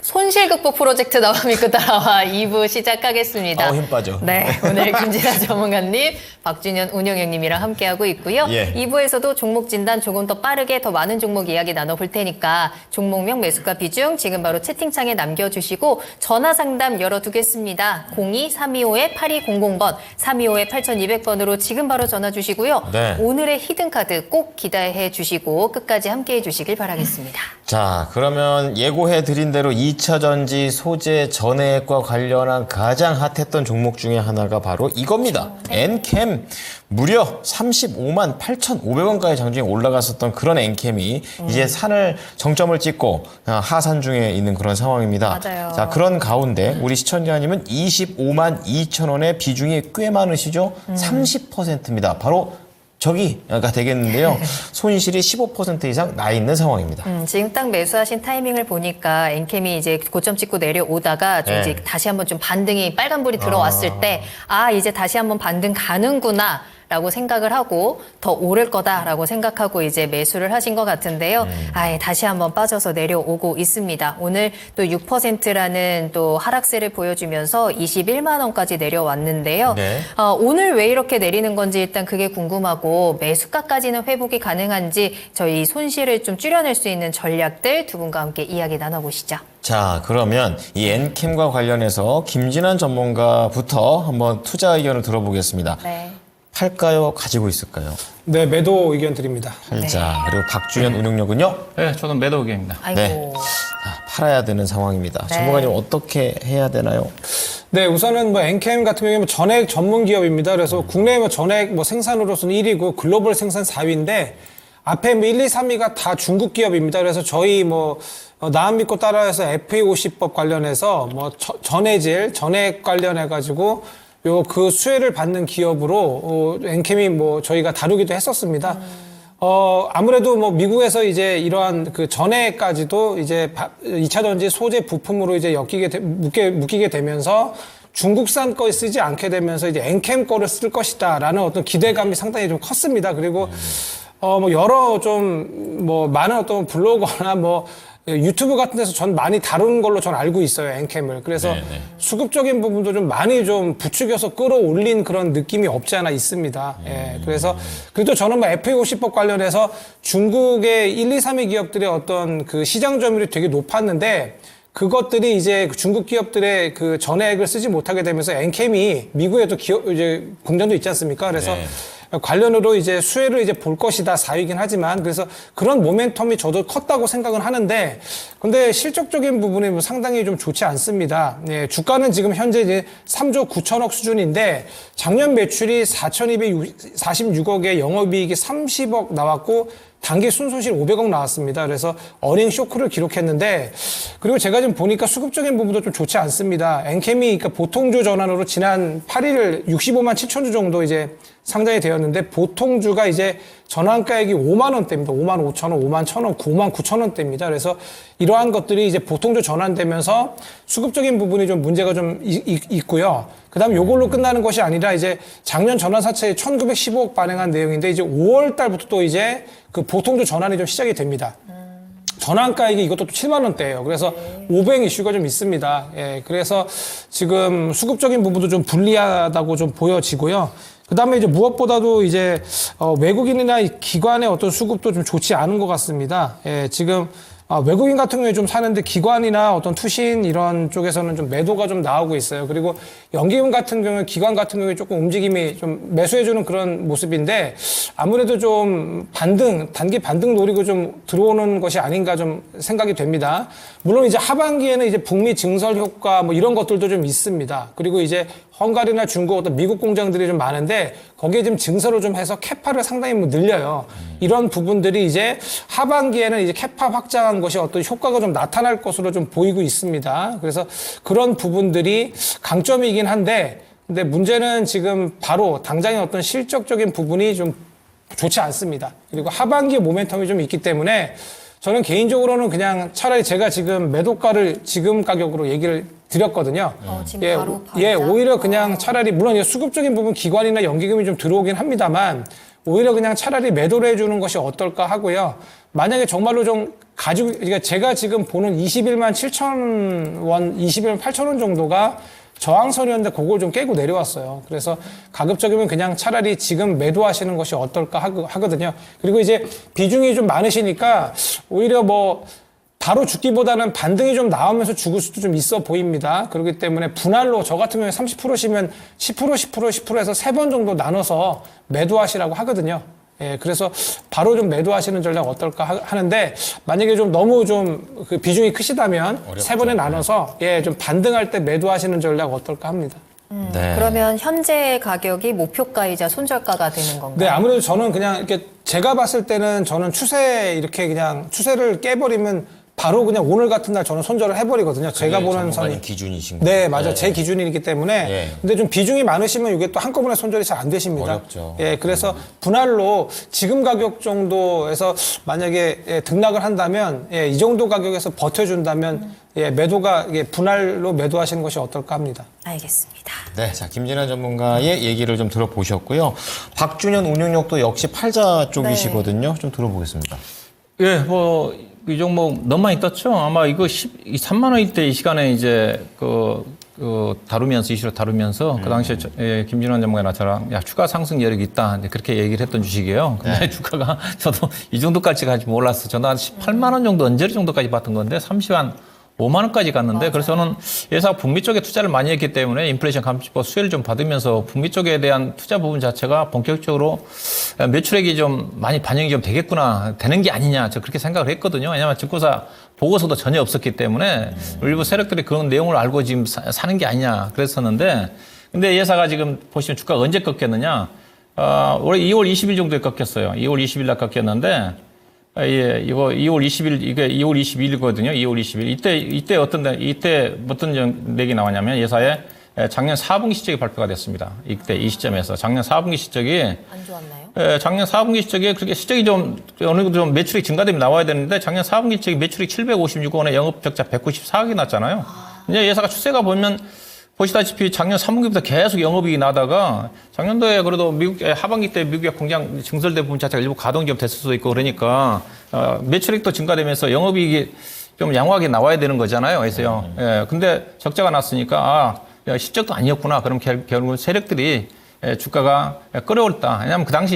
손실 극복 프로젝트 너와 믿고 따라와 2부 시작하겠습니다. 힘 빠져. 네, 오늘 김진아 전문가님, 박준현 운영형님이랑 함께하고 있고요. 예. 2부에서도 종목 진단 조금 더 빠르게 더 많은 종목 이야기 나눠볼 테니까 종목명, 매수가 비중 지금 바로 채팅창에 남겨주시고 전화 상담 열어두겠습니다. 02-325-8200번, 325-8200번으로 지금 바로 전화 주시고요. 네. 오늘의 히든카드 꼭 기대해 주시고 끝까지 함께해 주시길 바라겠습니다. 자, 그러면 예고해 드린 대로 2차 전지 소재 전해액과 관련한 가장 핫했던 종목 중에 하나가 바로 이겁니다. 엔캠 무려 35만 8,500원까지 장중에 올라갔었던 그런 엔캠이 이제 산을 정점을 찍고 하산 중에 있는 그런 상황입니다. 맞아요. 자, 그런 가운데 우리 시청자님은 25만 2천 원의 비중이 꽤 많으시죠? 30%입니다. 바로 저기가 되겠는데요. 손실이 15% 이상 나 있는 상황입니다. 지금 딱 매수하신 타이밍을 보니까 엔캠이 이제 고점 찍고 내려오다가 좀 네. 이제 다시 한번 좀 반등이 빨간불이 들어왔을 때, 이제 다시 한번 반등 가는구나. 라고 생각을 하고 더 오를 거다라고 생각하고 이제 매수를 하신 것 같은데요. 다시 한번 빠져서 내려오고 있습니다. 오늘 또 6%라는 또 하락세를 보여주면서 21만 원까지 내려왔는데요. 네. 오늘 왜 이렇게 내리는 건지 일단 그게 궁금하고 매수가까지는 회복이 가능한지 저희 손실을 좀 줄여낼 수 있는 전략들 두 분과 함께 이야기 나눠보시죠. 자, 그러면 이 엔캠과 관련해서 김진환 전문가부터 한번 투자 의견을 들어보겠습니다. 네. 팔까요? 가지고 있을까요? 네, 매도 의견 드립니다. 팔자. 그리고 박준현 운용력은요? 네, 저는 매도 의견입니다. 아이고. 네. 팔아야 되는 상황입니다. 네. 전문가님 어떻게 해야 되나요? 네, 우선은 엔캠 같은 경우에는 전액 전문 기업입니다. 그래서 국내 전액 생산으로서는 1위고 글로벌 생산 4위인데 앞에 1, 2, 3위가 다 중국 기업입니다. 그래서 저희 나만 믿고 따라해서 FA50법 관련해서 전해질, 전액 관련해가지고 그 수혜를 받는 기업으로 엔캠이 저희가 다루기도 했었습니다. 아무래도 미국에서 이제 이러한 그 전해까지도 이제 2차 전지 소재 부품으로 이제 묶이게 되면서 중국산 거 쓰지 않게 되면서 이제 엔캠 거를 쓸 것이다라는 어떤 기대감이 상당히 좀 컸습니다. 그리고 여러 많은 어떤 블로거나 유튜브 같은 데서 전 많이 다루는 걸로 전 알고 있어요, 엔캠을. 그래서 수급적인 부분도 좀 많이 좀 부추겨서 끌어올린 그런 느낌이 없지 않아 있습니다. 예. 그래서, 그래도 저는 FA50법 관련해서 중국의 1, 2, 3위 기업들의 어떤 그 시장 점유율이 되게 높았는데 그것들이 이제 중국 기업들의 그 전액을 쓰지 못하게 되면서 엔캠이 미국에도 이제 공장도 있지 않습니까? 그래서 관련으로 이제 수혜를 이제 볼 것이다 4위긴 하지만 그래서 그런 모멘텀이 저도 컸다고 생각은 하는데 근데 실적적인 부분이 상당히 좀 좋지 않습니다. 예, 주가는 지금 현재 이제 3조 9천억 수준인데 작년 매출이 4,246억에 영업이익이 30억 나왔고 단기 순손실 500억 나왔습니다. 그래서 어닝 쇼크를 기록했는데 그리고 제가 지금 보니까 수급적인 부분도 좀 좋지 않습니다. 엔캠이 그러니까 보통주 전환으로 지난 8일 65만 7천 주 정도 이제 상장이 되었는데 보통주가 이제 전환가액이 5만 원대입니다. 5만 5천 원, 5만 1천 원, 9만 9천 원대입니다. 그래서 이러한 것들이 이제 보통주 전환되면서 수급적인 부분이 좀 문제가 좀 있고요. 그다음 요걸로 끝나는 것이 아니라 이제 작년 전환사채 1,915억 발행한 내용인데 이제 5월 달부터 또 이제 그 보통주 전환이 좀 시작이 됩니다. 전환가액이 이것도 또 7만 원대예요. 그래서 오뱅 이슈가 좀 있습니다. 예, 그래서 지금 수급적인 부분도 좀 불리하다고 좀 보여지고요. 그다음에 이제 무엇보다도 이제 외국인이나 기관의 어떤 수급도 좀 좋지 않은 것 같습니다. 예, 지금 외국인 같은 경우에 좀 사는데 기관이나 어떤 투신 이런 쪽에서는 좀 매도가 좀 나오고 있어요. 그리고 연기금 같은 경우에 기관 같은 경우에 조금 움직임이 좀 매수해주는 그런 모습인데 아무래도 좀 단기 반등 노리고 좀 들어오는 것이 아닌가 좀 생각이 됩니다. 물론 이제 하반기에는 이제 북미 증설 효과 이런 것들도 좀 있습니다. 그리고 이제 헝가리나 중국 어떤 미국 공장들이 좀 많은데 거기에 좀 증설을 좀 해서 캐파를 상당히 늘려요. 이런 부분들이 이제 하반기에는 이제 캐파 확장한 것이 어떤 효과가 좀 나타날 것으로 좀 보이고 있습니다. 그래서 그런 부분들이 강점이긴 한데 근데 문제는 지금 바로 당장의 어떤 실적적인 부분이 좀 좋지 않습니다. 그리고 하반기에 모멘텀이 좀 있기 때문에 저는 개인적으로는 그냥 차라리 제가 지금 매도가를 지금 가격으로 얘기를 드렸거든요. 지금 바로 오히려 그냥 차라리 물론 수급적인 부분 기관이나 연기금이 좀 들어오긴 합니다만 오히려 그냥 차라리 매도를 해주는 것이 어떨까 하고요. 만약에 정말로 좀 가지고, 그러니까 제가 지금 보는 21만 7천 원, 21만 8천 원 정도가 저항선이었는데 그걸 좀 깨고 내려왔어요. 그래서 가급적이면 그냥 차라리 지금 매도하시는 것이 어떨까 하거든요. 그리고 이제 비중이 좀 많으시니까 오히려 뭐 바로 죽기보다는 반등이 좀 나오면서 죽을 수도 좀 있어 보입니다. 그렇기 때문에 분할로 저 같은 경우에 30%시면 10% 해서 3번 정도 나눠서 매도하시라고 하거든요. 예, 그래서 바로 좀 매도하시는 전략 어떨까 하는데 만약에 좀 너무 좀 그 비중이 크시다면 어렵죠. 3번에 나눠서 예, 좀 반등할 때 매도하시는 전략 어떨까 합니다. 네. 그러면 현재 가격이 목표가이자 손절가가 되는 건가요? 네, 아무래도 저는 그냥 이렇게 제가 봤을 때는 저는 추세 이렇게 그냥 추세를 깨버리면 바로 그냥 오늘 같은 날 저는 손절을 해버리거든요. 제가 보는 선이. 기준이신 네, 거예요. 맞아요. 제 기준이기 때문에. 네. 근데 좀 비중이 많으시면 이게 또 한꺼번에 손절이 잘 안 되십니다. 어렵죠. 예, 그래서 분할로 지금 가격 정도에서 만약에 예, 등락을 한다면 예, 이 정도 가격에서 버텨준다면 예, 매도가 예, 분할로 매도하시는 것이 어떨까 합니다. 알겠습니다. 네, 자 김진환 전문가의 얘기를 좀 들어보셨고요. 박준현 운용력도 역시 팔자 쪽이시거든요. 좀 들어보겠습니다. 예, 뭐, 이 종목 너무 많이 떴죠? 아마 이거 3만 원일 때 이 시간에 이제 다루면서, 이슈로 다루면서 그 당시에 김진환 전문가나 저랑 야, 추가 상승 여력이 있다. 이제 그렇게 얘기를 했던 주식이에요. 근데 주가가 저도 이 정도까지 갈지 몰랐어. 저는 한 18만 원 정도, 언저리 정도까지 봤던 건데 35만 원까지 갔는데 그래서 저는 예사가 북미 쪽에 투자를 많이 했기 때문에 인플레이션 감축법 수혜를 좀 받으면서 북미 쪽에 대한 투자 부분 자체가 본격적으로 매출액이 좀 많이 반영이 좀 되겠구나, 되는 게 아니냐, 저 그렇게 생각을 했거든요. 왜냐하면 증권사 보고서도 전혀 없었기 때문에 일부 세력들이 그런 내용을 알고 지금 사는 게 아니냐 그랬었는데 근데 예사가 지금 보시면 주가가 언제 꺾였느냐, 올해 2월 20일 정도에 꺾였어요. 2월 20일 날 꺾였는데 예, 이거 2월 20일, 이게 2월 22일이거든요. 2월 20일. 이때 어떤 얘기 나왔냐면 예사에 작년 4분기 실적이 발표가 됐습니다. 이 시점에서. 작년 4분기 실적이. 안 좋았나요? 예, 작년 4분기 실적이 그렇게 실적이 좀 어느 정도 좀 매출이 증가되면 나와야 되는데 작년 4분기 실적이 매출이 756원에 영업 적자 194억이 났잖아요. 이제 예사가 추세가 보면 보시다시피 작년 3분기부터 계속 영업이익이 나다가 작년도에 그래도 미국 하반기 때 미국의 공장 증설된 부분 자체가 일부 가동이 좀 됐을 수도 있고 그러니까 매출액도 증가되면서 영업이익이 좀 양호하게 나와야 되는 거잖아요. 그래서요. 예, 근데 적자가 났으니까 야, 실적도 아니었구나. 그럼 결국 세력들이 주가가 끌어올다. 왜냐하면 그 당시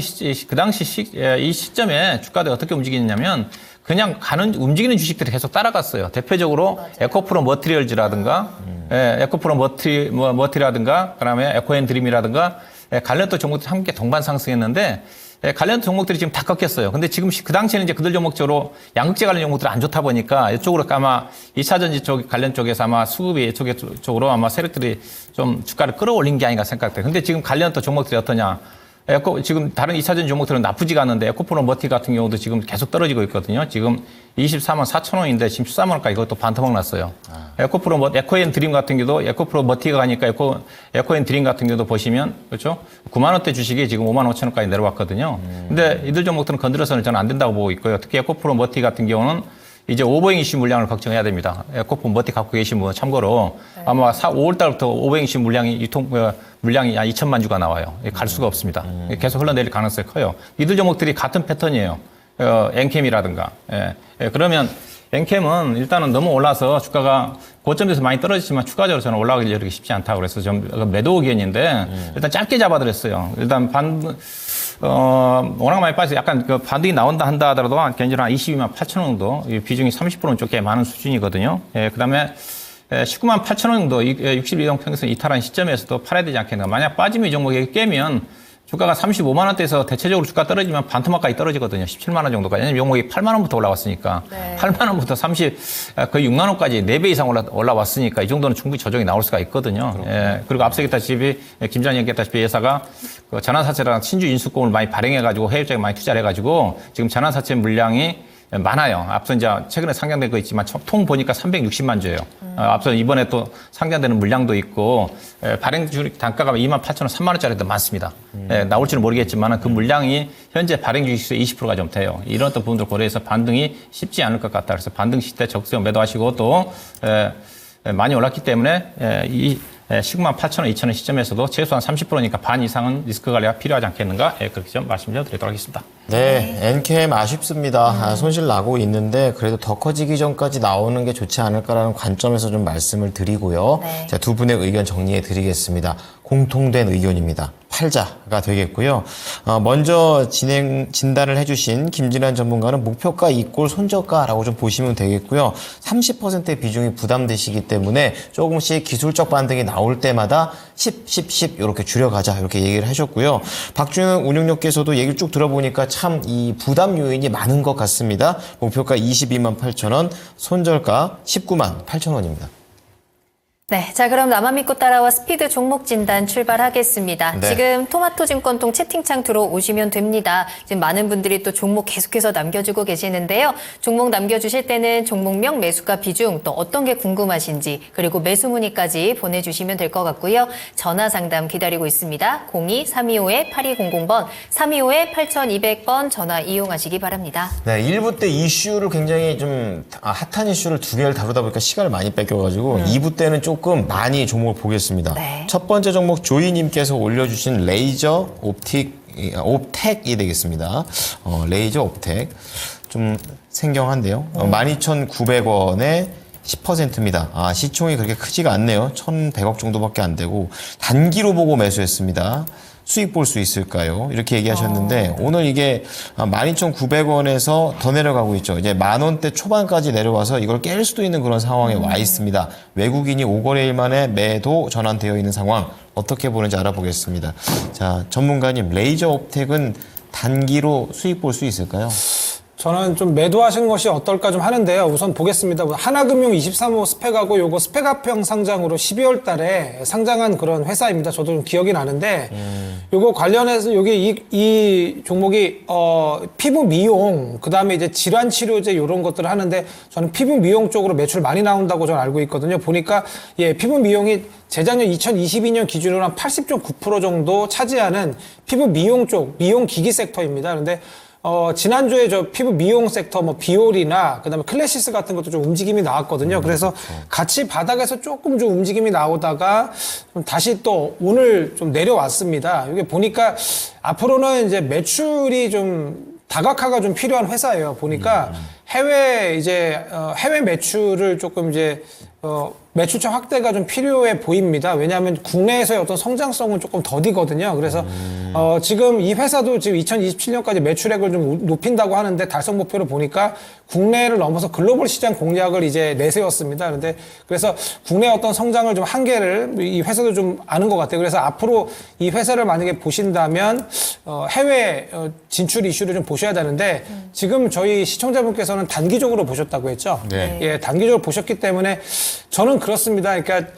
이 시점에 주가가 어떻게 움직이냐면 그냥 움직이는 주식들이 계속 따라갔어요. 대표적으로 에코프로 머티리얼즈라든가, 에코프로 머티라든가, 그다음에 에코앤드림이라든가, 관련도 종목들이 함께 동반 상승했는데, 관련 종목들이 지금 다 꺾였어요. 근데 지금 그 당시에는 이제 그들 종목적으로 양극재 관련 종목들이 안 좋다 보니까 이쪽으로 아마 2차전지 쪽 관련 쪽에서 아마 수급이 쪽으로 아마 세력들이 좀 주가를 끌어올린 게 아닌가 생각돼요. 근데 지금 관련 또 종목들이 어떠냐? 지금 다른 2차전 종목들은 나쁘지가 않은데 에코프로 머티 같은 경우도 지금 계속 떨어지고 있거든요. 지금 24만 4천 원인데 지금 13만 원까지 이것도 반토막 났어요. 에코앤드림 같은 경우도 에코프로 머티가 가니까 에코앤드림 같은 경우도 보시면 그렇죠? 9만 원대 주식이 지금 5만 5천 원까지 내려왔거든요. 근데 이들 종목들은 건드려서는 저는 안 된다고 보고 있고요. 특히 에코프로 머티 같은 경우는 이제 오버행 이슈 물량을 걱정해야 됩니다. 에코프 머티 갖고 계신 분 참고로 아마 5월 달부터 오버행 이슈 물량이 물량이 한 2천만 주가 나와요. 갈 수가 없습니다. 계속 흘러내릴 가능성이 커요. 이들 종목들이 같은 패턴이에요. 엔캠이라든가. 그러면 엔캠은 일단은 너무 올라서 주가가 고점에서 많이 떨어지지만 추가적으로 저는 올라가기 여력이 쉽지 않다고 그래서 좀 매도 의견인데 일단 짧게 잡아드렸어요. 일단 워낙 많이 빠져서 약간 그 반등이 나온다 한다 하더라도 견적으로 한 22만 8천 원 정도 비중이 30%는 좀 꽤 많은 수준이거든요. 그 다음에 19만 8천 원 정도 62동 평균선 이탈한 시점에서도 팔아야 되지 않겠나. 만약 빠지면 이 종목이 깨면 주가가 35만 원대에서 대체적으로 주가 떨어지면 반토막까지 떨어지거든요. 17만 원 정도까지. 왜냐면 종목이 8만 원부터 올라왔으니까. 네. 8만 원부터 거의 6만 원까지 4배 이상 올라왔으니까 이 정도는 충분히 조정이 나올 수가 있거든요. 그리고 앞서 얘기했다시피 김장이 얘기했다시피 회사가 그 전환사채랑 신주 인수권을 많이 발행해가지고 해외 쪽에 많이 투자를 해가지고 지금 전환사채 물량이 많아요. 앞서 이제 최근에 상장된 거 있지만 통 보니까 360만 주예요. 앞서 이번에 또 상장되는 물량도 있고 발행 주식 단가가 2만 8천 원, 3만 원짜리도 많습니다. 나올지는 모르겠지만 그 물량이 현재 발행 주식수의 20%가 좀 돼요. 이런 어떤 부분들 고려해서 반등이 쉽지 않을 것 같다. 그래서 반등 시대 적극적 매도하시고 또 많이 올랐기 때문에 19만 8천 원, 2천 원 시점에서도 최소한 30%니까 반 이상은 리스크 관리가 필요하지 않겠는가? 그렇게 좀 말씀드리도록 하겠습니다. 네, 엔캠 아쉽습니다. 손실 나고 있는데 그래도 더 커지기 전까지 나오는 게 좋지 않을까라는 관점에서 좀 말씀을 드리고요. 네. 자, 두 분의 의견 정리해 드리겠습니다. 공통된 의견입니다. 팔자가 되겠고요. 먼저 진단을 해주신 김진환 전문가는 목표가 이꼴 손저가라고 좀 보시면 되겠고요. 30%의 비중이 부담되시기 때문에 조금씩 기술적 반등이 나올 때마다 10 이렇게 줄여가자 이렇게 얘기를 하셨고요. 박준영 운용력께서도 얘기를 쭉 들어보니까 참 이 부담 요인이 많은 것 같습니다. 목표가 22만 8천 원, 손절가 19만 8천 원입니다. 네, 자 그럼 나만 믿고 따라와 스피드 종목 진단 출발하겠습니다. 네. 지금 토마토 증권통 채팅창 들어오시면 됩니다. 지금 많은 분들이 또 종목 계속해서 남겨주고 계시는데요. 종목 남겨주실 때는 종목명, 매수가 비중, 또 어떤 게 궁금하신지, 그리고 매수 문의까지 보내주시면 될 것 같고요. 전화 상담 기다리고 있습니다. 02-325-8200번, 325-8200번 전화 이용하시기 바랍니다. 네, 1부 때 이슈를 굉장히 좀 핫한 이슈를 두 개를 다루다 보니까 시간을 많이 뺏겨가지고 2부 때는 조금 많이 종목을 보겠습니다. 네. 첫 번째 종목 조이님께서 올려주신 레이저 옵텍이 되겠습니다. 레이저 옵텍 좀 생경한데요. 12,900원에 10%입니다. 시총이 그렇게 크지가 않네요. 1,100억 정도밖에 안 되고 단기로 보고 매수했습니다. 수익 볼 수 있을까요? 이렇게 얘기하셨는데 오늘 이게 12,900원에서 더 내려가고 있죠. 이제 10,000원대 초반까지 내려와서 이걸 깰 수도 있는 그런 상황에 와 있습니다. 외국인이 5거래일 만에 매도 전환되어 있는 상황 어떻게 보는지 알아보겠습니다. 자, 전문가님 레이저 옵텍은 단기로 수익 볼 수 있을까요? 저는 좀 매도하시는 것이 어떨까 좀 하는데요. 우선 보겠습니다. 하나금융 23호 스펙하고 요거 스펙합형 상장으로 12월 달에 상장한 그런 회사입니다. 저도 좀 기억이 나는데 요거 관련해서 여기 이 종목이 피부 미용 그다음에 이제 질환 치료제 요런 것들을 하는데 저는 피부 미용 쪽으로 매출 많이 나온다고 저는 알고 있거든요. 보니까 피부 미용이 재작년 2022년 기준으로 한 80.9% 정도 차지하는 피부 미용 쪽 미용 기기 섹터입니다. 그런데 지난주에 저 피부 미용 섹터, 비올이나, 그 다음에 클래시스 같은 것도 좀 움직임이 나왔거든요. 그래서 같이 바닥에서 조금 좀 움직임이 나오다가 좀 다시 또 오늘 좀 내려왔습니다. 이게 보니까 앞으로는 이제 매출이 좀 다각화가 좀 필요한 회사예요. 보니까 해외 매출을 조금 매출처 확대가 좀 필요해 보입니다. 왜냐하면 국내에서의 어떤 성장성은 조금 더디거든요. 그래서 지금 이 회사도 지금 2027년까지 매출액을 좀 높인다고 하는데 달성 목표를 보니까 국내를 넘어서 글로벌 시장 공략을 이제 내세웠습니다. 그래서 국내 어떤 성장을 좀 한계를 이 회사도 좀 아는 것 같아요. 그래서 앞으로 이 회사를 만약에 보신다면 해외 진출 이슈를 좀 보셔야 되는데 지금 저희 시청자분께서는 단기적으로 보셨다고 했죠. 네. 단기적으로 보셨기 때문에 저는 그렇습니다. 그러니까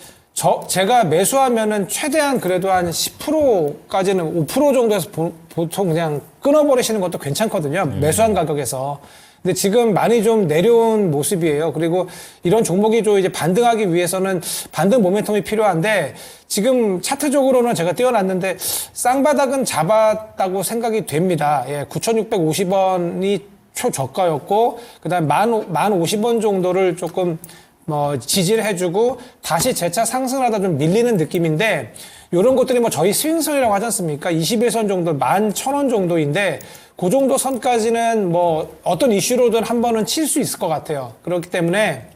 제가 매수하면은 최대한 그래도 한 10%까지는 5% 정도에서 보통 그냥 끊어버리시는 것도 괜찮거든요. 매수한 가격에서. 근데 지금 많이 좀 내려온 모습이에요. 그리고 이런 종목이 좀 이제 반등하기 위해서는 반등 모멘텀이 필요한데 지금 차트적으로는 제가 띄워놨는데 쌍바닥은 잡았다고 생각이 됩니다. 9,650원이 초저가였고 그다음에 1050원 정도를 조금 지지를 해주고 다시 재차 상승하다 좀 밀리는 느낌인데 이런 것들이 저희 스윙선이라고 하지 않습니까? 21선 정도 11,000원 정도인데 그 정도 선까지는 어떤 이슈로든 한 번은 칠 수 있을 것 같아요. 그렇기 때문에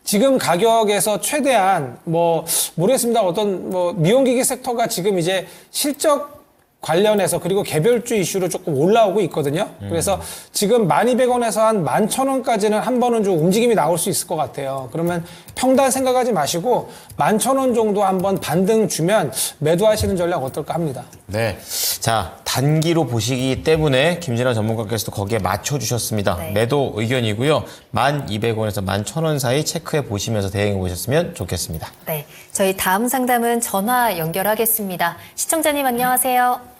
지금 가격에서 최대한 모르겠습니다. 어떤 미용기기 섹터가 지금 이제 실적 관련해서 그리고 개별주 이슈로 조금 올라오고 있거든요. 그래서 지금 1200원에서 한 11,000원까지는 한 번은 좀 움직임이 나올 수 있을 것 같아요. 그러면 평단 생각하지 마시고 11,000원 정도 한번 반등 주면 매도하시는 전략 어떨까 합니다. 네. 자, 단기로 보시기 때문에 김진환 전문가께서도 거기에 맞춰주셨습니다. 네. 매도 의견이고요. 1,200원에서 11,000원 사이 체크해 보시면서 대응해 보셨으면 좋겠습니다. 네, 저희 다음 상담은 전화 연결하겠습니다. 시청자님 안녕하세요.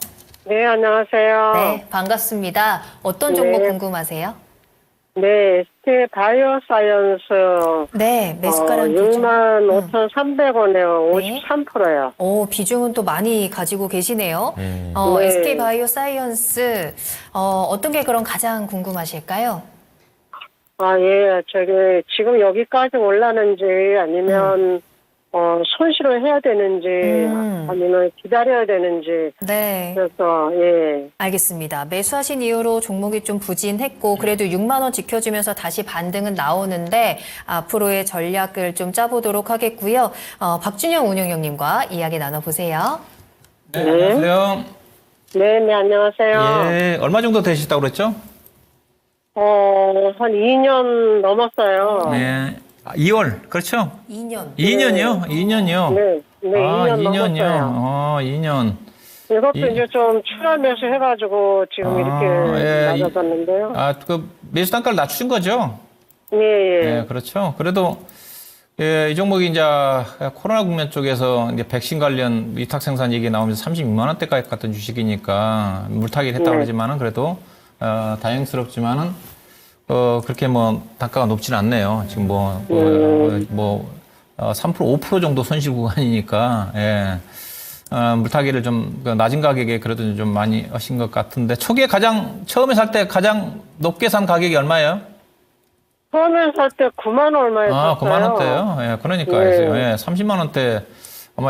네, 안녕하세요. 네, 반갑습니다. 어떤 종목 네. 궁금하세요? 네, ST 바이오사이언스. 네, 매수가랑 비중. 65,300원에요. 네. 53%요. 비중은 또 많이 가지고 계시네요. 네. SK 바이오사이언스, 어떤 게 그럼 가장 궁금하실까요? 예, 지금 여기까지 올라는지 아니면, 손실을 해야 되는지 아니면 기다려야 되는지 네. 그래서 예. 알겠습니다. 매수하신 이후로 종목이 좀 부진했고 그래도 6만 원 지켜주면서 다시 반등은 나오는데 앞으로의 전략을 좀 짜보도록 하겠고요. 박준영 운용형님과 이야기 나눠보세요. 네, 안녕하세요. 네, 안녕하세요. 예, 얼마 정도 되셨다고 그랬죠? 한 2년 넘었어요. 네. 2월, 그렇죠? 2년. 2년이요? 2년이요? 네, 네, 2년 2년이요? 넘었어요. 2년. 이것도 이제 좀 출하면서 해가지고 지금 이렇게 예, 낮아졌는데요. 그 매수 단가를 낮추신 거죠? 예, 예. 네, 그렇죠. 그래도 이 종목이 이제 코로나 국면 쪽에서 이제 백신 관련 위탁 생산 얘기 나오면서 36만 원대까지 갔던 주식이니까 물타기를 했다고 그러지만은 그래도 다행스럽지만은 그렇게 뭐 단가가 높지는 않네요. 지금 3% 5% 정도 손실 구간이니까 예. 물타기를 좀 낮은 가격에 그래도 좀 많이 하신 것 같은데 초기에 처음에 살 때 가장 높게 산 가격이 얼마예요? 처음에 살 때 9만 얼마였었어요. 9만 원대요? 예, 그러니까 예, 30만 원대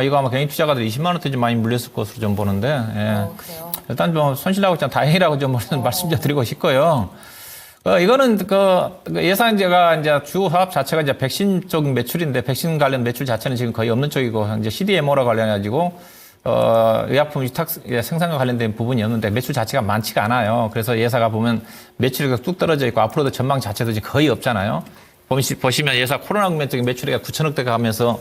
이거 아마 개인 투자가들이 20만 원대 좀 많이 물렸을 것으로 좀 보는데 예. 그래요. 일단 좀 손실하고 좀 다행이라고 좀 말씀 좀 드리고 싶고요. 이거는 예상제가 이제 주 사업 자체가 이제 백신 쪽 매출인데 백신 관련 매출 자체는 지금 거의 없는 쪽이고 이제 CDMO라 관련해가지고 의약품 위탁 생산과 관련된 부분이었는데 매출 자체가 많지가 않아요. 그래서 예사가 보면 매출이 뚝 떨어져 있고 앞으로도 전망 자체도 지금 거의 없잖아요. 보시면 예사 코로나 국면 쪽에 매출이 9천억대 가면서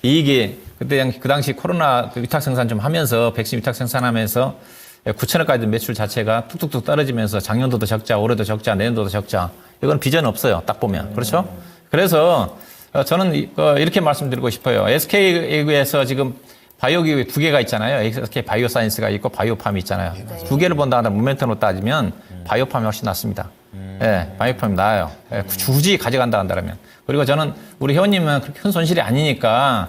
이익이 그때 그 당시 코로나 위탁 생산 좀 하면서 백신 위탁 생산하면서 9천억까지 매출 자체가 뚝뚝뚝 떨어지면서 작년도도 적자, 올해도 적자, 내년도도 적자. 이건 비전 없어요. 딱 보면. 그렇죠? 그래서 저는 이렇게 말씀드리고 싶어요. SK에서 지금 바이오기업이 두 개가 있잖아요. SK 바이오사이언스가 있고 바이오팜이 있잖아요. 두 개를 본다 하면 모멘텀으로 따지면 바이오팜이 훨씬 낫습니다. 예, 바이오팜이 나아요. 예, 굳이 가져간다 한다면. 그리고 저는 우리 회원님은 그렇게 큰 손실이 아니니까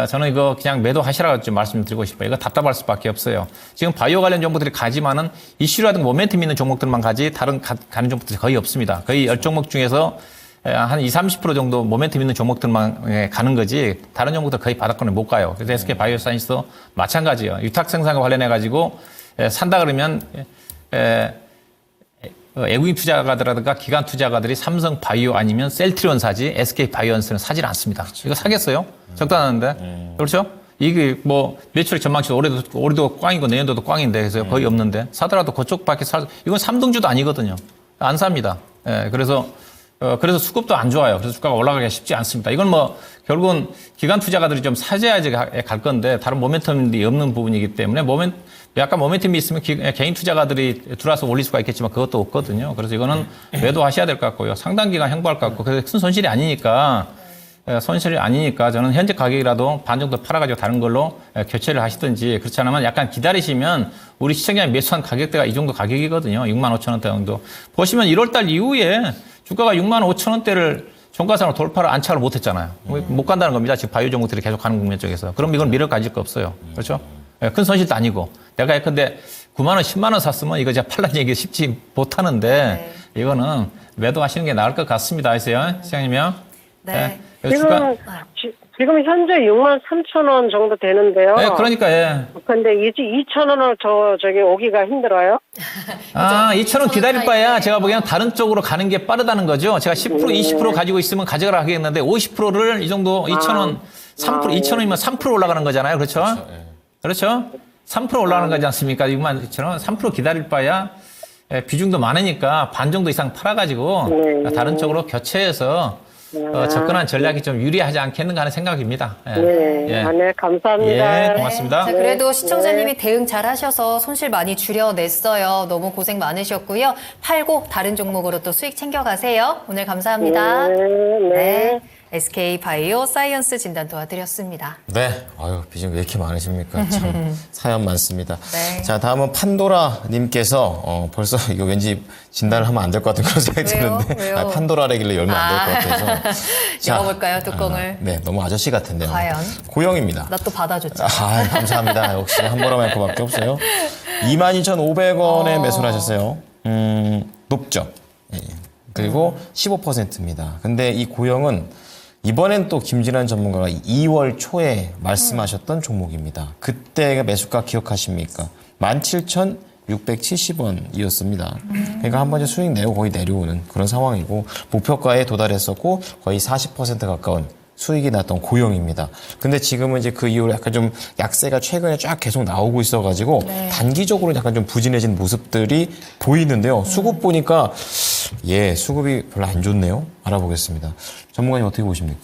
저는 이거 그냥 매도하시라고 좀 말씀드리고 싶어요. 이거 답답할 수밖에 없어요. 지금 바이오 관련 정보들이 가지만은 이슈라든가 모멘텀 있는 종목들만 가지 다른 가는 종목들이 거의 없습니다. 거의 10종목 중에서 한 20-30% 정도 모멘텀 있는 종목들만 가는 거지 다른 종목들 거의 바닥권에 못 가요. 그래서 SK 바이오사이언스도 마찬가지예요. 위탁 생산과 관련해가지고 산다 그러면 외국인 투자가들이라든가 기관 투자가들이 삼성 바이오 아니면 셀트리온 사지 SK 바이오언스는 사질 않습니다. 이거 사겠어요? 적당한데. 그렇죠? 이게 뭐 매출 전망치 올해도 꽝이고 내년도도 꽝인데 그래서 거의 없는데 사더라도 그쪽밖에 이건 3등주도 아니거든요. 안 삽니다. 예, 그래서 수급도 안 좋아요. 그래서 주가가 올라가기가 쉽지 않습니다. 이건 뭐 결국은 기관 투자가들이 좀 사줘야지 갈 건데 다른 모멘텀이 없는 부분이기 때문에 약간 모멘텀이 있으면 개인 투자가들이 들어와서 올릴 수가 있겠지만 그것도 없거든요. 그래서 이거는 매도하셔야 될 것 같고요. 상당 기간 행보할 것 같고 그래서 큰 손실이 아니니까 저는 현재 가격이라도 반 정도 팔아가지고 다른 걸로 교체를 하시든지 그렇지 않으면 약간 기다리시면 우리 시청자님 매수한 가격대가 이 정도 가격이거든요. 6만 5천 원대 정도. 보시면 1월달 이후에 주가가 6만 5천 원대를 종가상으로 돌파를 안착을 못했잖아요. 못 간다는 겁니다. 지금 바이오 종목들이 계속 가는 국면 쪽에서. 그럼 이건 미래를 가질 거 없어요. 그렇죠? 큰 손실도 아니고. 내가 예컨대 9만 원, 10만 원 샀으면 이거 제가 팔라는 얘기 쉽지 못하는데 이거는 매도하시는 게 나을 것 같습니다. 아세요? 시장님이요? 네. 지금 현재 6만 3천 원 정도 되는데요. 네, 그러니까 예. 근데 이제 2천 원을 저기 오기가 힘들어요. 2,000원 기다릴 바에야 제가 보기에는 다른 쪽으로 가는 게 빠르다는 거죠. 제가 10%, 20% 가지고 있으면 가져가라 하겠는데 50%를 이 정도 2,000원, 3%, 2,000원이면 3% 올라가는 거잖아요. 그렇죠? 그렇죠? 3% 올라가는 거지 않습니까? 6만 2,000원. 3% 기다릴 바에야 비중도 많으니까 반 정도 이상 팔아가지고 다른 쪽으로 교체해서 접근한 전략이 좀 유리하지 않겠는가 하는 생각입니다. 네, 네, 감사합니다. 예, 고맙습니다. 자, 그래도 시청자님이 대응 잘 하셔서 손실 많이 줄여냈어요. 너무 고생 많으셨고요. 팔고 다른 종목으로 또 수익 챙겨가세요. 오늘 감사합니다. 네. SK 바이오 사이언스 진단 도와드렸습니다. 네. 아유, 비중 왜 이렇게 많으십니까? 참 사연 많습니다. 네. 자, 다음은 판도라님께서 벌써 이거 왠지 진단을 하면 안 될 것 같은 그런 생각이 왜요? 드는데 왜요? 판도라래길래 열면 안 될 것 같아서. 열어볼까요, 뚜껑을? 네, 너무 아저씨 같은데요. 과연? 고영입니다. 나 또 받아줬죠. 감사합니다. 역시 함부로만 그밖에 없어요. 22,500원에 매수를 하셨어요. 높죠. 예. 그리고 15%입니다. 근데 이 고영은 6,000원이었습니다. 이번엔 또 김진환 전문가가 2월 초에 말씀하셨던 종목입니다. 그때 매수가 기억하십니까? 17,670원이었습니다. 그러니까 한 번에 수익 내고 거의 내려오는 그런 상황이고 목표가에 도달했었고 거의 40% 가까운 수익이 났던 고영입니다. 근데 지금은 이제 그 이후로 약간 좀 약세가 최근에 쫙 계속 나오고 있어가지고 단기적으로 약간 좀 부진해진 모습들이 보이는데요. 수급 보니까 수급이 별로 안 좋네요. 알아보겠습니다. 전문가님 어떻게 보십니까?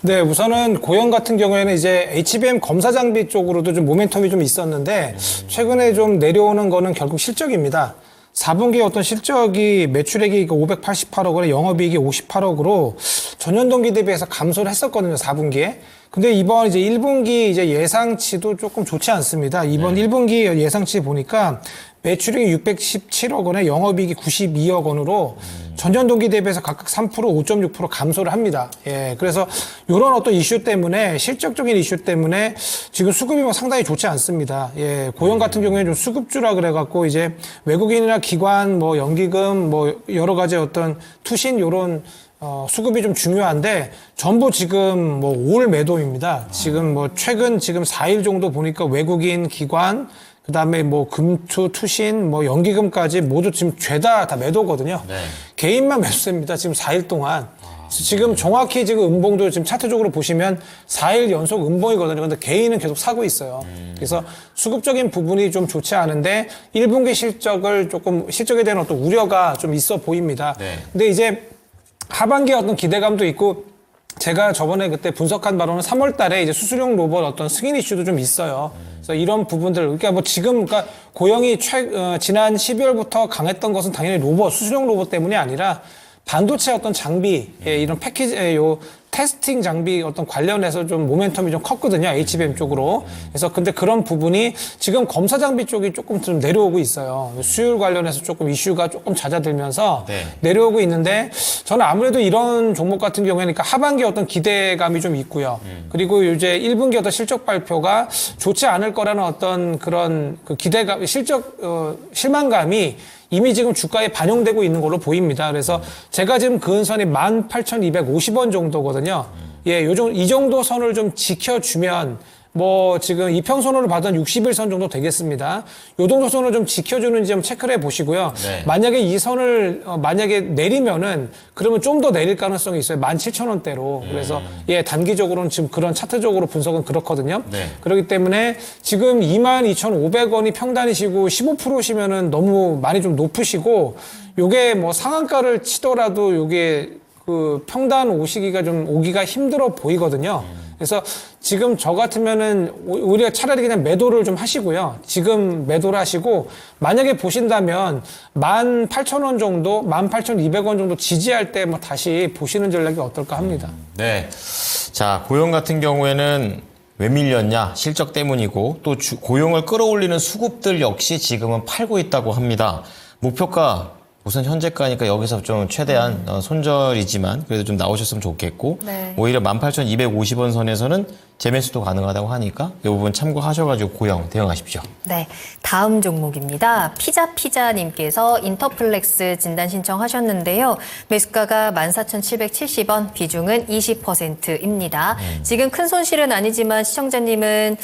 네, 우선은 고영 같은 경우에는 이제 HBM 검사 장비 쪽으로도 좀 모멘텀이 좀 있었는데 최근에 좀 내려오는 거는 결국 실적입니다. 4분기 어떤 실적이 매출액이 588억 원에 영업이익이 58억으로 전년 동기 대비해서 감소를 했었거든요, 4분기에. 근데 이번 이제 1분기 이제 예상치도 조금 좋지 않습니다. 이번 1분기 예상치 보니까 매출액이 617억 원에 영업이익이 92억 원으로 전년 동기 대비해서 각각 3%, 5.6% 감소를 합니다. 예, 그래서 이런 어떤 이슈 때문에 실적적인 이슈 때문에 지금 수급이 뭐 상당히 좋지 않습니다. 예, 고영 같은 경우에는 좀 수급주라 그래갖고 이제 외국인이나 기관, 뭐 연기금, 뭐 여러 가지 어떤 투신 요런 수급이 좀 중요한데 전부 지금 뭐 올 매도입니다. 지금 뭐 최근 지금 4일 정도 보니까 외국인 기관 그다음에 뭐 금투, 투신, 뭐 연기금까지 모두 지금 죄다 다 매도거든요. 개인만 매수입니다. 지금 4일 동안. 지금 정확히 지금 음봉도 지금 차트적으로 보시면 4일 연속 음봉이거든요. 근데 개인은 계속 사고 있어요. 그래서 수급적인 부분이 좀 좋지 않은데 1분기 실적에 대한 어떤 우려가 좀 있어 보입니다. 근데 이제 하반기에 어떤 기대감도 있고 제가 저번에 그때 분석한 바로는 3월 달에 이제 수수용 로봇 어떤 승인 이슈도 좀 있어요. 그래서 이런 부분들, 그러니까 뭐 지금, 그러니까 고영이 지난 12월부터 강했던 것은 당연히 수수용 로봇 때문이 아니라 반도체 어떤 장비, 이런 패키지, 테스팅 장비 어떤 관련해서 좀 모멘텀이 좀 컸거든요. HBM 쪽으로. 그래서 근데 그런 부분이 지금 검사 장비 쪽이 조금 좀 내려오고 있어요. 수율 관련해서 조금 이슈가 조금 잦아들면서 내려오고 있는데 저는 아무래도 이런 종목 같은 경우에는 그러니까 하반기 어떤 기대감이 좀 있고요. 그리고 이제 1분기 어떤 실적 발표가 좋지 않을 거라는 어떤 그런 그 기대감, 실망감이 이미 지금 주가에 반영되고 있는 걸로 보입니다. 그래서 제가 지금 그은선이 18,250원 정도거든요. 예, 이 정도 선을 좀 지켜주면 뭐 지금 이평선으로 봐도 60일선 정도 되겠습니다. 요 정도 선을 좀 지켜주는지 좀 체크를 해보시고요. 만약에 이 선을 만약에 내리면은 그러면 좀 더 내릴 가능성이 있어요. 17,000원대로. 그래서 단기적으로는 지금 그런 차트적으로 분석은 그렇거든요. 그렇기 때문에 지금 22,500원이 평단이시고 15%시면은 너무 많이 좀 높으시고 요게 뭐 상한가를 치더라도 요게 그 평단 오기가 힘들어 보이거든요. 그래서 지금 저 같으면은 오히려 차라리 그냥 매도를 좀 하시고요. 지금 매도를 하시고 만약에 보신다면 18,000원 정도, 18,200원 정도 지지할 때 뭐 다시 보시는 전략이 어떨까 합니다. 네. 자, 고영 같은 경우에는 왜 밀렸냐? 실적 때문이고 또 고용을 끌어올리는 수급들 역시 지금은 팔고 있다고 합니다. 목표가 우선 현재가니까 여기서 좀 최대한 손절이지만 그래도 좀 나오셨으면 좋겠고 오히려 18,250원 선에서는 재매수도 가능하다고 하니까 이 부분 참고하셔가지고 고영 대응하십시오. 네, 다음 종목입니다. 피자님께서 인터플렉스 진단 신청하셨는데요. 매수가가 14,770원, 비중은 20%입니다. 지금 큰 손실은 아니지만 시청자님은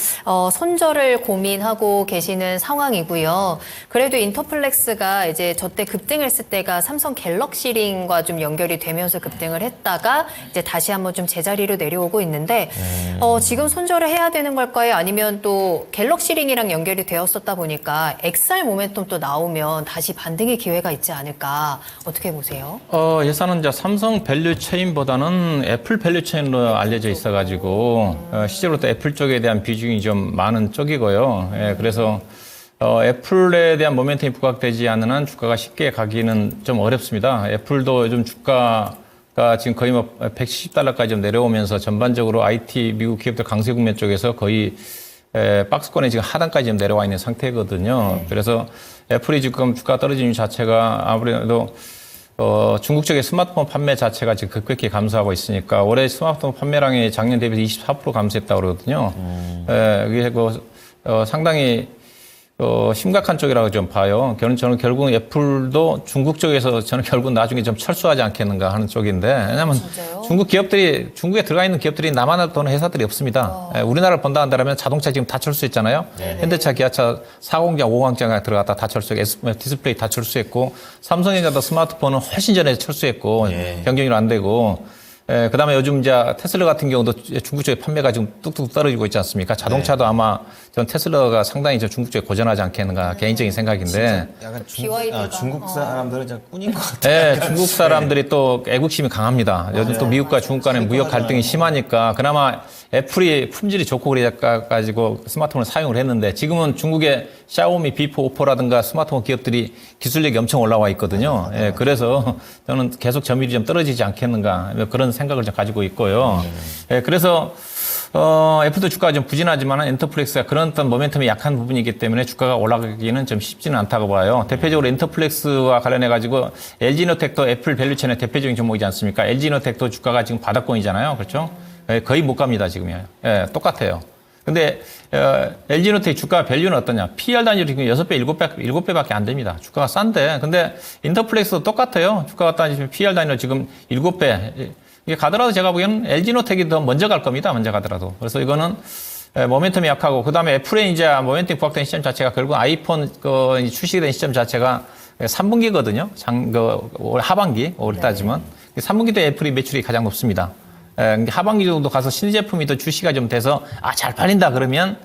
손절을 고민하고 계시는 상황이고요. 그래도 인터플렉스가 이제 저때 급등했을 때가 삼성 갤럭시링과 좀 연결이 되면서 급등을 했다가 이제 다시 한번 좀 제자리로 내려오고 있는데 지금 손절을 해야 되는 걸까요? 아니면 또 갤럭시링이랑 연결이 되었었다 보니까 XR 모멘텀 또 나오면 다시 반등의 기회가 있지 않을까? 어떻게 보세요? 예산은 이제 삼성 밸류 체인보다는 애플 밸류 체인으로 알려져 있어가지고 실제로 또 애플 쪽에 대한 비중이 좀 많은 쪽이고요. 그래서 애플에 대한 모멘텀이 부각되지 않는 한 주가가 쉽게 가기는 좀 어렵습니다. 애플도 요즘 주가가 지금 거의 뭐 170달러까지 좀 내려오면서 전반적으로 IT 미국 기업들 강세 국면 쪽에서 거의 박스권에 지금 하단까지 좀 내려와 있는 상태거든요. 그래서 애플이 지금 주가 떨어지는 자체가 아무래도 중국 쪽의 스마트폰 판매 자체가 지금 급격히 감소하고 있으니까 올해 스마트폰 판매량이 작년 대비해서 24% 감소했다고 그러거든요. 이게 상당히 심각한 쪽이라고 좀 봐요. 저는 결국 애플도 중국 쪽에서 저는 결국 나중에 좀 철수하지 않겠는가 하는 쪽인데, 왜냐하면 진짜요? 중국에 들어가 있는 기업들이 남한을 도는 회사들이 없습니다. 우리나라를 본다 한다면 자동차 지금 다 철수했잖아요. 현대차, 기아차 4공장, 5공장에 들어갔다 다 철수했고, 디스플레이 다 철수했고, 삼성전자도 스마트폰은 훨씬 전에 철수했고, 경쟁률 안 되고, 그 다음에 요즘 이제 테슬라 같은 경우도 중국 쪽에 판매가 지금 뚝뚝 떨어지고 있지 않습니까? 자동차도 아마 전 테슬라가 상당히 중국 쪽에 고전하지 않겠는가 개인적인 생각인데. 약간 BYD 가. 중국 사람들은 진짜 꾼인 것 같아요. 네, 중국 사람들이 또 애국심이 강합니다. 요즘 또 미국과 중국 간의 무역 갈등이 심하니까 그나마 애플이 품질이 좋고 그래가지고 스마트폰을 사용을 했는데 지금은 중국의 샤오미, 비포, 오포라든가 스마트폰 기업들이 기술력이 엄청 올라와 있거든요. 예, 그래서 저는 계속 점유율이 좀 떨어지지 않겠는가 그런 생각을 좀 가지고 있고요. 예, 그래서 애플도 주가가 좀 부진하지만 엔터플렉스가 그런 어떤 모멘텀이 약한 부분이기 때문에 주가가 올라가기는 좀 쉽지는 않다고 봐요. 대표적으로 엔터플렉스와 관련해가지고 LG노텍도 애플 밸류체인의 대표적인 종목이지 않습니까? LG노텍도 주가가 지금 바닥권이잖아요. 그렇죠? 예, 거의 못 갑니다, 지금요. 예, 똑같아요. 근데, LG노텍 주가 밸류는 어떠냐? PR 단위로 지금 6배, 7배밖에 안 됩니다. 주가가 싼데. 근데 인터플렉스도 똑같아요. 주가가 따지면 PR 단위로 지금 7배. 이게 가더라도 제가 보기에는 LG노텍이 더 먼저 갈 겁니다. 먼저 가더라도. 그래서 이거는 모멘텀이 약하고, 그 다음에 애플의 이제 모멘텀이 부각된 시점 자체가 결국 아이폰 출시된 시점 자체가 3분기거든요. 올 하반기, 올 따지면. 3분기 때 애플이 매출이 가장 높습니다. 하반기 정도 가서 신제품이 더 출시가 좀 돼서 잘 팔린다 그러면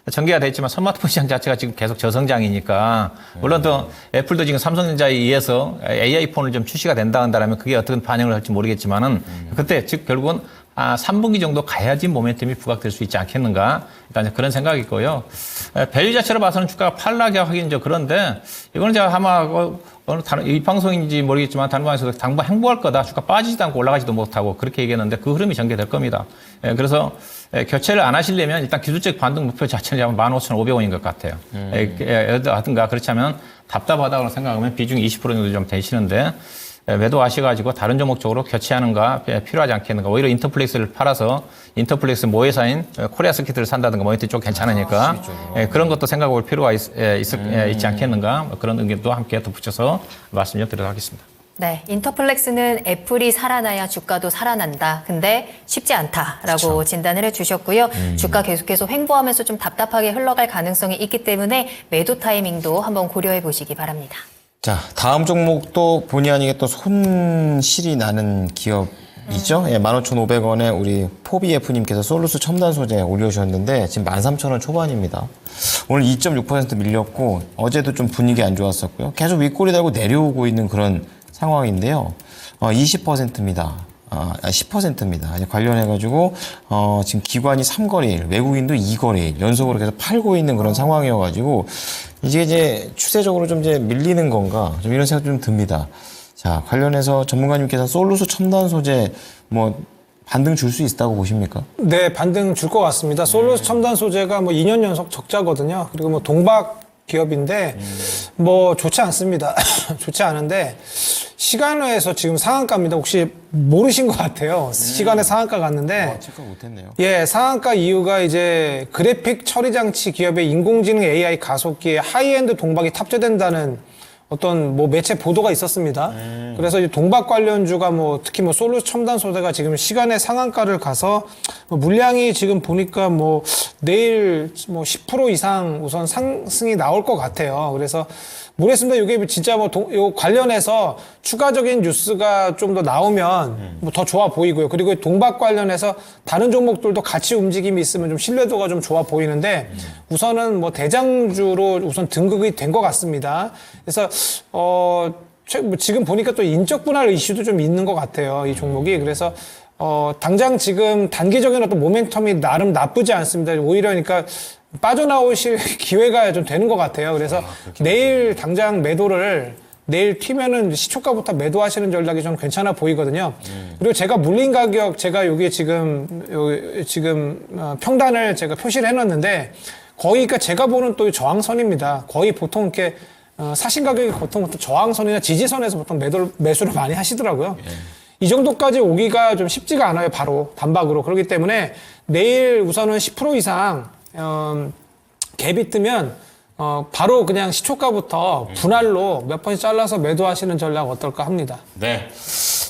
전개가 됐지만 스마트폰 시장 자체가 지금 계속 저성장이니까 물론 또 애플도 지금 삼성전자에 의해서 AI 폰을 좀 출시가 된다 한다면 그게 어떤 반영을 할지 모르겠지만은 그때 즉 결국은 3분기 정도 가야지 모멘텀이 부각될 수 있지 않겠는가 일단 그런 생각이고요. 밸류 자체로 봐서는 주가가 팔락하긴 그런데 이거는 제가 아마 어느 다른 이 방송인지 모르겠지만 다른 방송에서 당분 행보할 거다. 주가 빠지지도 않고 올라가지도 못하고 그렇게 얘기했는데 그 흐름이 전개될 겁니다. 그래서 교체를 안 하시려면 일단 기술적 반등 목표 자체는 15,500원인 것 같아요. 하든가 그렇지 않으면 답답하다고 생각하면 비중 20% 정도 좀 되시는데 매도하셔가지고 다른 종목 쪽으로 교체하는가 필요하지 않겠는가. 오히려 인터플렉스를 팔아서 인터플렉스 모회사인 코리아 스키트를 산다든가 뭐 이때 쪽 괜찮으니까 그런 것도 생각해 볼 필요가 있지 않겠는가. 그런 의견도 함께 덧붙여서 말씀 좀 드리도록 하겠습니다. 네, 인터플렉스는 애플이 살아나야 주가도 살아난다. 근데 쉽지 않다라고 진단을 해주셨고요. 주가 계속해서 횡보하면서 좀 답답하게 흘러갈 가능성이 있기 때문에 매도 타이밍도 한번 고려해 보시기 바랍니다. 자, 다음 종목도 본의 아니게 또 손실이 나는 기업이죠. 15,500원에 우리 포비F님께서 솔루스 첨단 소재 올려주셨는데 지금 13,000원 초반입니다. 오늘 2.6% 밀렸고 어제도 좀 분위기 안 좋았었고요. 계속 윗꼬리 달고 내려오고 있는 그런 상황인데요. 20%입니다. 10%입니다. 관련해가지고, 지금 기관이 3거래일, 외국인도 2거래일, 연속으로 계속 팔고 있는 그런 상황이어가지고, 이제 추세적으로 좀 이제 밀리는 건가, 좀 이런 생각 좀 듭니다. 자, 관련해서 전문가님께서 솔루스 첨단 소재, 반등 줄 수 있다고 보십니까? 네, 반등 줄 것 같습니다. 솔루스 첨단 소재가 2년 연속 적자거든요. 그리고 동박 기업인데, 좋지 않습니다. 좋지 않은데, 시간외에서 지금 상한가입니다. 혹시 모르신 것 같아요. 시간에 상한가 갔는데. 체크 못했네요. 예, 상한가 이유가 이제 그래픽 처리 장치 기업의 인공지능 AI 가속기에 하이엔드 동박이 탑재된다는 어떤 매체 보도가 있었습니다. 그래서 이제 동박 관련주가 특히 솔루스 첨단 소재가 지금 시간의 상한가를 가서 물량이 지금 보니까 내일 10% 이상 우선 상승이 나올 것 같아요. 그래서 모르겠습니다. 이게 진짜 요 관련해서 추가적인 뉴스가 좀 더 나오면 더 좋아 보이고요. 그리고 동박 관련해서 다른 종목들도 같이 움직임이 있으면 좀 신뢰도가 좀 좋아 보이는데 우선은 대장주로 우선 등극이 된 것 같습니다. 그래서 지금 보니까 또 인적 분할 이슈도 좀 있는 것 같아요. 이 종목이. 그래서 당장 지금 단기적인 어떤 모멘텀이 나름 나쁘지 않습니다. 오히려 그러니까 빠져나오실 기회가 좀 되는 것 같아요. 그래서 내일 당장 매도를 내일 튀면은 시초가부터 매도하시는 전략이 좀 괜찮아 보이거든요. 그리고 제가 물린 가격 제가 여기 지금 평단을 제가 표시를 해놨는데 거의 그러니까 제가 보는 또 저항선입니다. 거의 보통 이렇게 사신 가격이 보통 저항선이나 지지선에서 보통 매수를 많이 하시더라고요. 이 정도까지 오기가 좀 쉽지가 않아요. 바로 단박으로. 그렇기 때문에 내일 우선은 10% 이상 갭이 뜨면 바로 그냥 시초가부터 분할로 몇 번씩 잘라서 매도하시는 전략 어떨까 합니다. 네.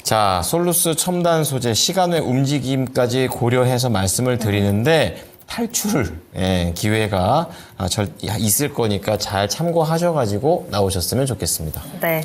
자, 솔루스 첨단 소재 시간 외 움직임까지 고려해서 말씀을 드리는데 탈출 기회가 있을 거니까 잘 참고하셔가지고 나오셨으면 좋겠습니다. 네.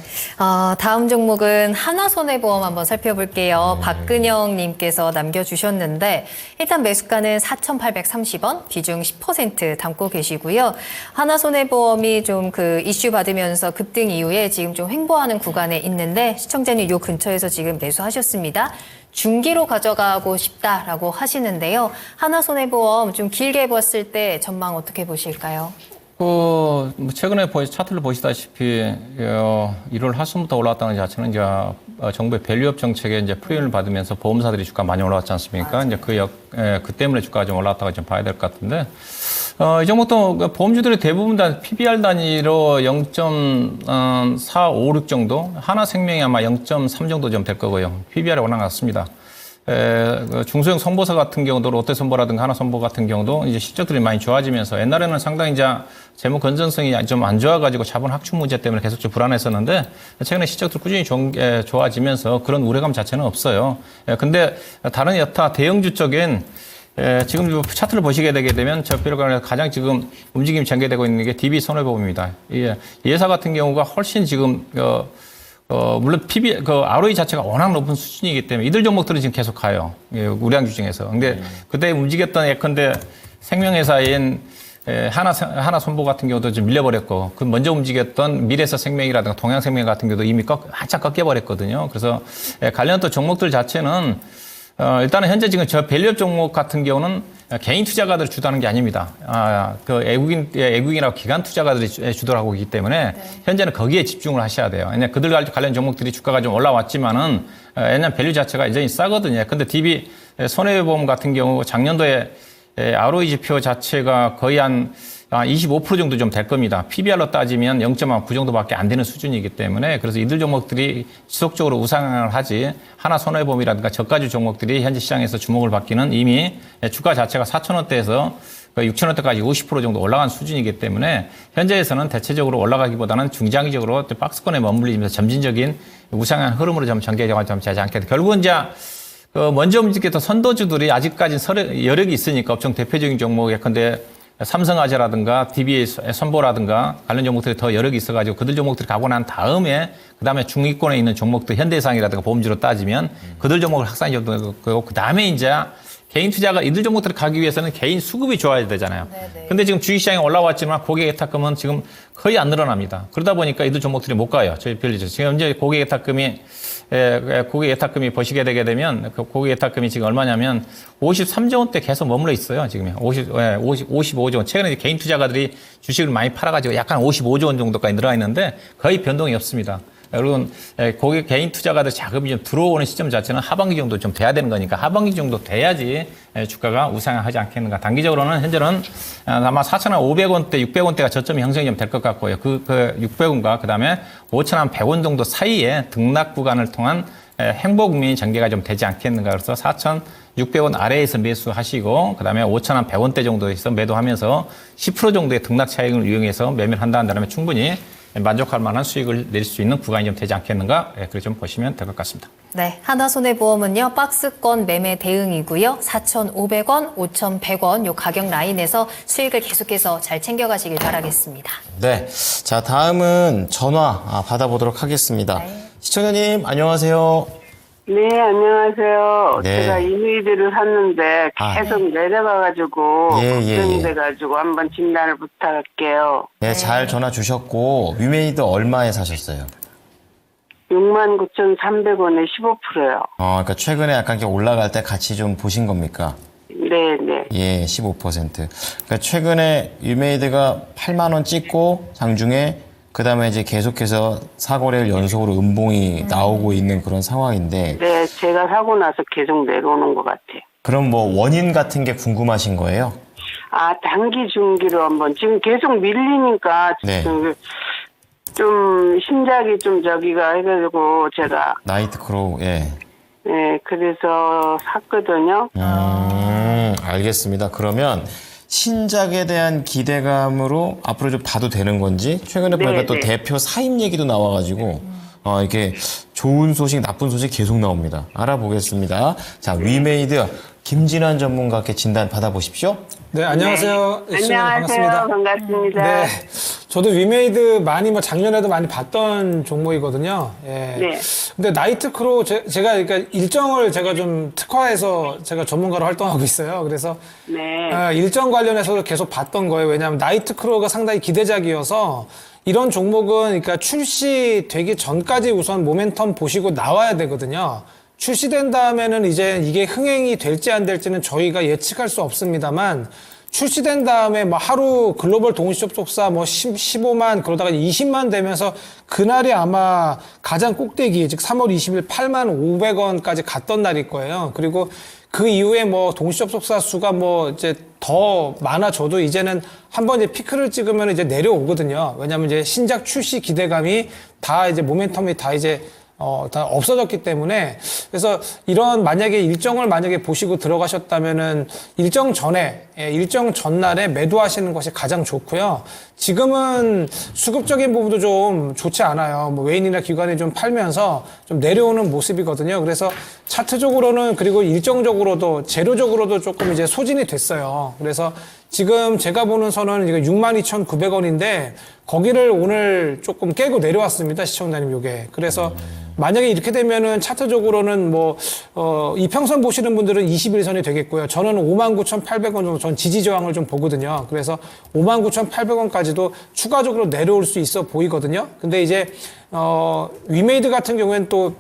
다음 종목은 하나손해보험 한번 살펴볼게요. 박근영님께서 남겨주셨는데 일단 매수가는 4,830원, 비중 10% 담고 계시고요. 하나손해보험이 좀 그 이슈 받으면서 급등 이후에 지금 좀 횡보하는 구간에 있는데 시청자님 요 근처에서 지금 매수하셨습니다. 중기로 가져가고 싶다라고 하시는데요. 하나손해보험 좀 길게 봤을 때 전망 어떻게 보실까요? 최근에 차트를 보시다시피 1월 하순부터 올라왔다는 자체는 이제 정부의 밸류업 정책에 이제 프리미엄을 받으면서 보험사들이 주가 많이 올라왔지 않습니까? 이제 그 때문에 주가가 좀 올라왔다고 좀 봐야 될 것 같은데. 이 종목도 보험주들이 대부분 다 PBR 단위로 0.456 정도, 하나생명이 아마 0.3 정도 좀 될 거고요. PBR이 워낙 낮습니다. 중소형 선보사 같은 경우도 롯데선보라든가 하나선보 같은 경우도 이제 실적들이 많이 좋아지면서 옛날에는 상당히 이제 재무 건전성이 좀 안 좋아가지고 자본 확충 문제 때문에 계속 좀 불안했었는데 최근에 실적들 꾸준히 좋아지면서 그런 우려감 자체는 없어요. 근데 다른 여타 대형주 쪽엔 지금 차트를 보시게 되게 되면 저비로 가장 지금 움직임이 전개되고 있는 게 DB손해보험입니다. 예사 같은 경우가 훨씬 지금 물론 ROE 자체가 워낙 높은 수준이기 때문에 이들 종목들은 지금 계속 가요. 우량주 중에서. 근데 그때 움직였던 예컨대 생명회사인 하나손보 같은 경우도 좀 밀려버렸고, 그 먼저 움직였던 미래에셋생명이라든가 동양생명 같은 경우도 이미 한참 꺾여버렸거든요. 그래서 관련 또 종목들 자체는 일단은 현재 지금 저 밸류업 종목 같은 경우는 개인 투자가들이 주도하는 게 아닙니다. 그 외국인이라고 기관 투자가들이 주도하고 있기 때문에 현재는 거기에 집중을 하셔야 돼요. 왜냐면 그들 관련 종목들이 주가가 좀 올라왔지만은 왜냐면 밸류 자체가 여전히 싸거든요. 근데 DB 손해보험 같은 경우 작년도에 ROE 지표 자체가 거의 한 25% 정도 좀 될 겁니다. PBR로 따지면 0.9 정도밖에 안 되는 수준이기 때문에 그래서 이들 종목들이 지속적으로 우상을 하지 하나손해보험이라든가 저가주 종목들이 현재 시장에서 주목을 받기는 이미 주가 자체가 4,000원대에서 6,000원대까지 50% 정도 올라간 수준이기 때문에 현재에서는 대체적으로 올라가기보다는 중장기적으로 박스권에 머물리면서 점진적인 우상한 흐름으로 좀 전개가 좀 되지 않겠다. 결국은 이제 먼저 움직였던 선도주들이 아직까지 여력이 있으니까 업종 대표적인 종목 예컨대 삼성화재라든가 DB 선보라든가 관련 종목들이 더 여력이 있어가지고 그들 종목들이 가고 난 다음에 그다음에 중위권에 있는 종목들 현대해상이라든가 보험주로 따지면 그들 종목을 확산이 좀 되고 그다음에 이제 개인 투자가 이들 종목들을 가기 위해서는 개인 수급이 좋아야 되잖아요. 근데 지금 주식시장에 올라왔지만 고객 예탁금은 지금 거의 안 늘어납니다. 그러다 보니까 이들 종목들이 못 가요. 저희 별리죠. 지금 현재 고객 예탁금이 보시게 되게 되면 그 고객 예탁금이 지금 얼마냐면 53조 원대 계속 머물러 있어요. 지금 55조 원. 최근에 개인 투자가들이 주식을 많이 팔아가지고 약간 55조 원 정도까지 늘어나 있는데 거의 변동이 없습니다. 여러분, 고객 개인 투자가들 자금이 좀 들어오는 시점 자체는 하반기 정도 좀 돼야 되는 거니까 하반기 정도 돼야지 주가가 우상하지 않겠는가. 단기적으로는 현재는 아마 4,500원대, 600원대가 저점이 형성이 좀 될 것 같고요. 그 600원과 그 다음에 5,100원 정도 사이에 등락 구간을 통한 행보 국면이 전개가 좀 되지 않겠는가. 그래서 4,600원 아래에서 매수하시고 그 다음에 5,100원대 정도에서 매도하면서 10% 정도의 등락 차익을 이용해서 매매를 한다는 다음에 충분히 만족할 만한 수익을 낼 수 있는 구간이 좀 되지 않겠는가? 그렇게 좀 보시면 될 것 같습니다. 네, 하나손해보험은요, 박스권 매매 대응이고요. 4,500원, 5,100원 요 가격 라인에서 수익을 계속해서 잘 챙겨가시길 바라겠습니다. 네. 자, 다음은 전화 받아보도록 하겠습니다. 시청자님, 안녕하세요. 네, 안녕하세요. 네. 제가 이메일을 샀는데 계속 내려가가지고 예. 걱정이 돼가지고 한번 진단을 부탁할게요. 네, 잘 전화 주셨고 위메이드 얼마에 사셨어요? 69,300원에 15%요. 그러니까 최근에 약간 이렇게 올라갈 때 같이 좀 보신 겁니까? 네. 예, 15%. 그러니까 최근에 위메이드가 8만 원 찍고 장중에 그다음에 이제 계속해서 4거래일 연속으로 음봉이 나오고 있는 그런 상황인데. 네, 제가 사고 나서 계속 내려오는 것 같아요. 그럼 뭐 원인 같은 게 궁금하신 거예요? 단기 중기로 한번 지금 계속 밀리니까 네. 좀 심장이 좀 저기가 해가지고 제가 나이트크로우, 예. 네, 그래서 샀거든요. 알겠습니다. 그러면 신작에 대한 기대감으로 앞으로 좀 봐도 되는 건지 최근에 보니까 또 대표 사임 얘기도 나와가지고 이렇게 좋은 소식, 나쁜 소식 계속 나옵니다. 알아보겠습니다. 자, 위메이드 김진환 전문가께 진단 받아보십시오. 네, 안녕하세요. 안녕하세요. 반갑습니다. 네, 저도 위메이드 많이 작년에도 많이 봤던 종목이거든요. 예. 네. 근데 나이트크로 제가 그러니까 일정을 제가 좀 특화해서 제가 전문가로 활동하고 있어요. 그래서 네. 일정 관련해서도 계속 봤던 거예요. 왜냐하면 나이트크로가 상당히 기대작이어서 이런 종목은 그러니까 출시되기 전까지 우선 모멘텀 보시고 나와야 되거든요. 출시된 다음에는 이제 이게 흥행이 될지 안 될지는 저희가 예측할 수 없습니다만 출시된 다음에 뭐 하루 글로벌 동시 접속사 뭐 15만 그러다가 20만 되면서 그날이 아마 가장 꼭대기 즉 3월 20일 8만 500원까지 갔던 날일 거예요. 그리고 그 이후에 뭐 동시 접속사 수가 뭐 이제 더 많아져도 이제는 한번 이제 피크를 찍으면 이제 내려오거든요. 왜냐하면 이제 신작 출시 기대감이 다 이제 모멘텀이 다 이제 다 없어졌기 때문에 그래서 이런 만약에 일정을 만약에 보시고 들어가셨다면은 일정 전에 일정 전날에 매도하시는 것이 가장 좋고요. 지금은 수급적인 부분도 좀 좋지 않아요. 뭐 외인이나 기관이 좀 팔면서 좀 내려오는 모습이거든요. 그래서 차트적으로는 그리고 일정적으로도 재료적으로도 조금 이제 소진이 됐어요. 그래서 지금 제가 보는 선은 이거 62,900원인데 거기를 오늘 조금 깨고 내려왔습니다. 시청자님 요게. 그래서 만약에 이렇게 되면은 차트적으로는 뭐, 이평선 보시는 분들은 21선이 되겠고요. 저는 59,800원 정도 전 지지 저항을 좀 보거든요. 그래서 59,800원까지도 추가적으로 내려올 수 있어 보이거든요. 근데 이제, 위메이드 같은 경우에는 또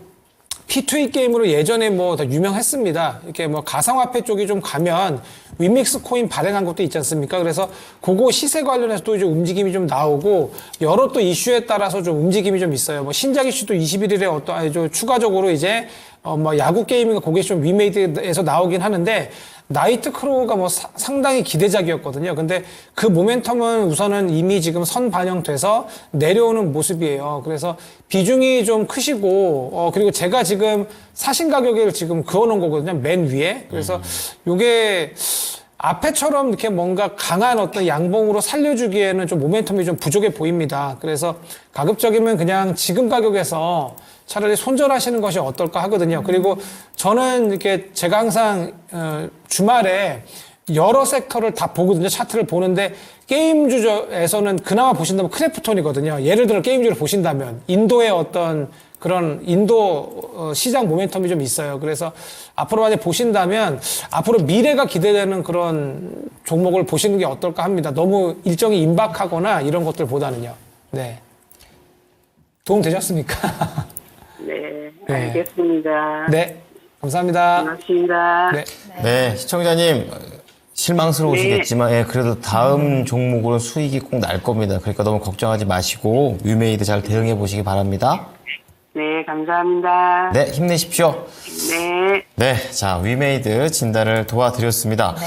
P2E 게임으로 예전에 뭐 다 유명했습니다. 이렇게 뭐 가상화폐 쪽이 좀 가면 위믹스 코인 발행한 것도 있지 않습니까? 그래서 그거 시세 관련해서 또 이제 움직임이 좀 나오고 여러 또 이슈에 따라서 좀 움직임이 좀 있어요. 뭐 신작 이슈도 21일에 추가적으로 이제 뭐 야구 게임인가 그게 좀 위메이드에서 나오긴 하는데 나이트크로우가 뭐 상당히 기대작이었거든요. 근데 그 모멘텀은 우선은 이미 지금 선 반영돼서 내려오는 모습이에요. 그래서 비중이 좀 크시고, 그리고 제가 지금 사신 가격을 지금 그어놓은 거거든요. 맨 위에. 그래서 요게 앞에처럼 이렇게 뭔가 강한 어떤 양봉으로 살려주기에는 좀 모멘텀이 좀 부족해 보입니다. 그래서 가급적이면 그냥 지금 가격에서 차라리 손절하시는 것이 어떨까 하거든요. 그리고 저는 이렇게 제가 항상 주말에 여러 섹터를 다 보거든요. 차트를 보는데 게임주에서는 그나마 보신다면 크래프톤이거든요. 예를 들어 게임주를 보신다면 인도의 어떤 그런 인도 시장 모멘텀이 좀 있어요. 그래서 앞으로 만약 보신다면 앞으로 미래가 기대되는 그런 종목을 보시는 게 어떨까 합니다. 너무 일정이 임박하거나 이런 것들보다는요. 네. 도움 되셨습니까? 네. 알겠습니다. 네. 감사합니다. 고맙습니다. 네. 네, 시청자님 실망스러우시겠지만 예, 그래도 다음 종목으로는 수익이 꼭 날 겁니다. 그러니까 너무 걱정하지 마시고 위메이드 잘 대응해 보시기 바랍니다. 네, 감사합니다. 네, 힘내십시오. 네. 네, 자 위메이드 진단을 도와드렸습니다.